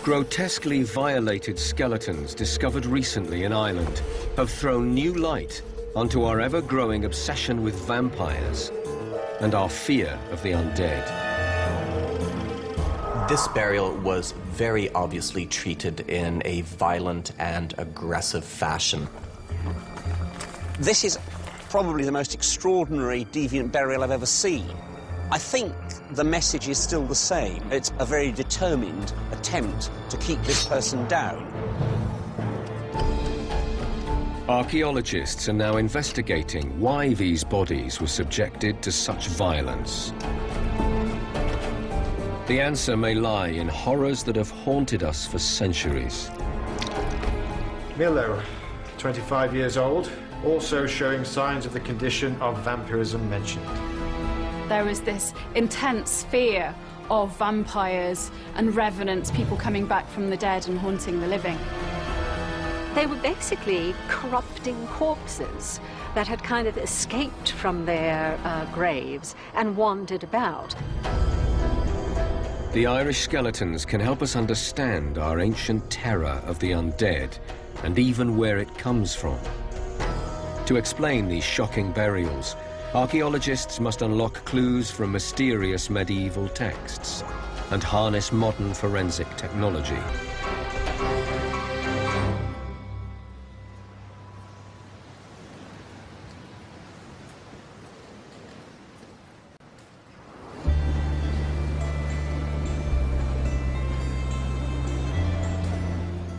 Grotesquely violated skeletons discovered recently in Ireland have thrown new light onto our ever-growing obsession with vampires and our fear of the undead. This burial was very obviously treated in a violent and aggressive fashion. This is probably the most extraordinary deviant burial I've ever seen. I think the message is still the same. It's a very determined attempt to keep this person down. Archaeologists are now investigating why these bodies were subjected to such violence. The answer may lie in horrors that have haunted us for centuries. Milo, 25 years old, also showing signs of the condition of vampirism mentioned. There was this intense fear of vampires and revenants, people coming back from the dead and haunting the living. They were basically corrupting corpses that had kind of escaped from their graves and wandered about. The Irish skeletons can help us understand our ancient terror of the undead and even where it comes from. To explain these shocking burials, archaeologists must unlock clues from mysterious medieval texts and harness modern forensic technology.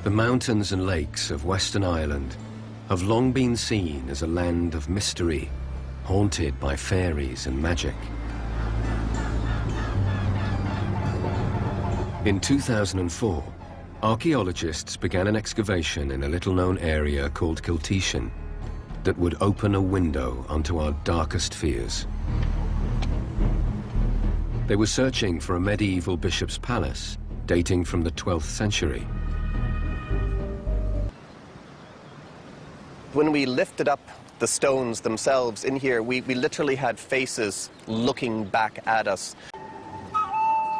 The mountains and lakes of Western Ireland have long been seen as a land of mystery, haunted by fairies and magic. In 2004, archaeologists began an excavation in a little-known area called Kilteashen that would open a window onto our darkest fears. They were searching for a medieval bishop's palace dating from the 12th century. When we lifted up the stones themselves in here, we literally had faces looking back at us.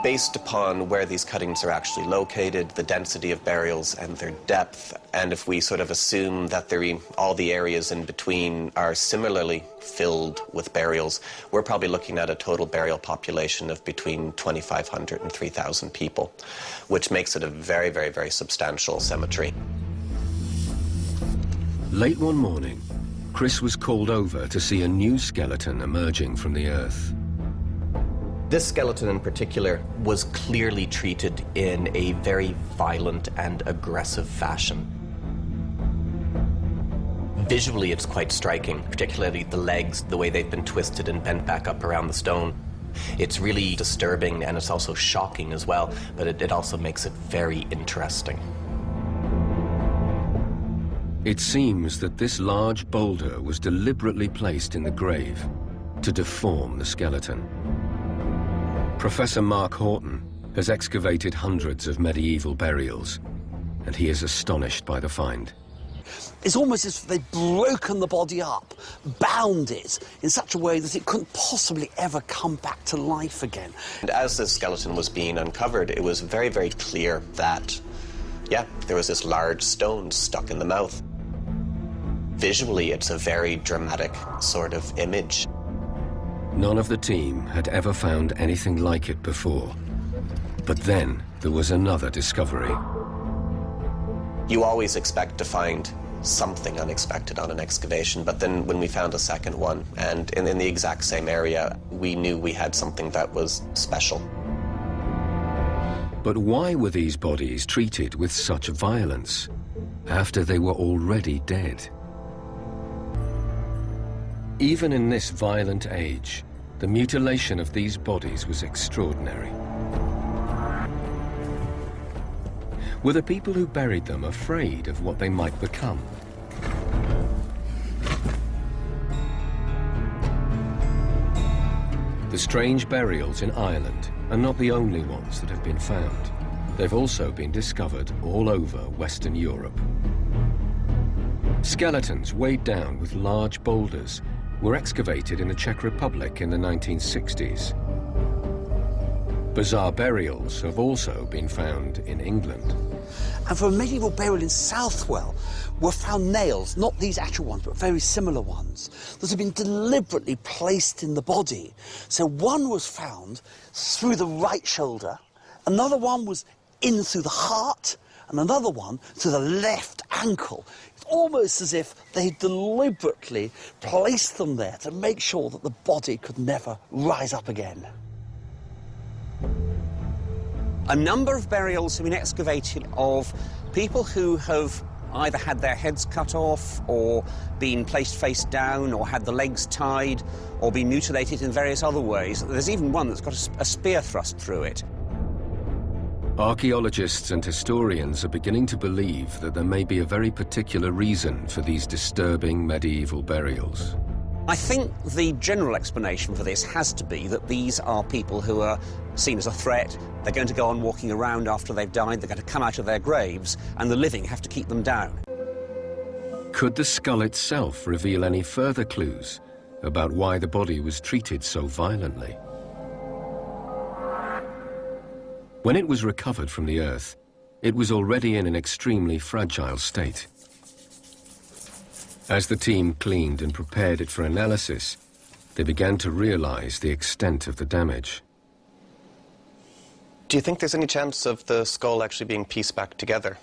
Based upon where these cuttings are actually located, the density of burials and their depth, and if we sort of assume that all the areas in between are similarly filled with burials, we're probably looking at a total burial population of between 2,500 and 3,000 people, which makes it a very, very, very substantial cemetery. Late one morning, Chris was called over to see a new skeleton emerging from the earth. This skeleton in particular was clearly treated in a very violent and aggressive fashion. Visually, it's quite striking, particularly the legs, the way they've been twisted and bent back up around the stone. It's really disturbing, and it's also shocking as well, but it also makes it very interesting. It seems that this large boulder was deliberately placed in the grave to deform the skeleton. Professor Mark Horton has excavated hundreds of medieval burials, and he is astonished by the find. It's almost as if they'd broken the body up, bound it in such a way that it couldn't possibly ever come back to life again. And as the skeleton was being uncovered, it was very, very clear that, yeah, there was this large stone stuck in the mouth. Visually, it's a very dramatic sort of image. None of the team had ever found anything like it before. But then there was another discovery. You always expect to find something unexpected on an excavation, but then when we found a second one, and in the exact same area, we knew we had something that was special. But why were these bodies treated with such violence after they were already dead? Even in this violent age, the mutilation of these bodies was extraordinary. Were the people who buried them afraid of what they might become? The strange burials in Ireland are not the only ones that have been found. They've also been discovered all over Western Europe. Skeletons weighed down with large boulders were excavated in the Czech Republic in the 1960s. Bizarre burials have also been found in England. And for a medieval burial in Southwell were found nails, not these actual ones, but very similar ones, that had been deliberately placed in the body. So one was found through the right shoulder, another one was in through the heart, and another one through the left ankle. It's almost as if they deliberately placed them there to make sure that the body could never rise up again. A number of burials have been excavated of people who have either had their heads cut off or been placed face down or had the legs tied or been mutilated in various other ways. There's even one that's got a spear thrust through it. Archaeologists and historians are beginning to believe that there may be a very particular reason for these disturbing medieval burials. I think the general explanation for this has to be that these are people who are seen as a threat. They're going to go on walking around after they've died, they're going to come out of their graves, and the living have to keep them down. Could the skull itself reveal any further clues about why the body was treated so violently? When it was recovered from the earth, it was already in an extremely fragile state. As the team cleaned and prepared it for analysis, they began to realize the extent of the damage. Do you think there's any chance of the skull actually being pieced back together?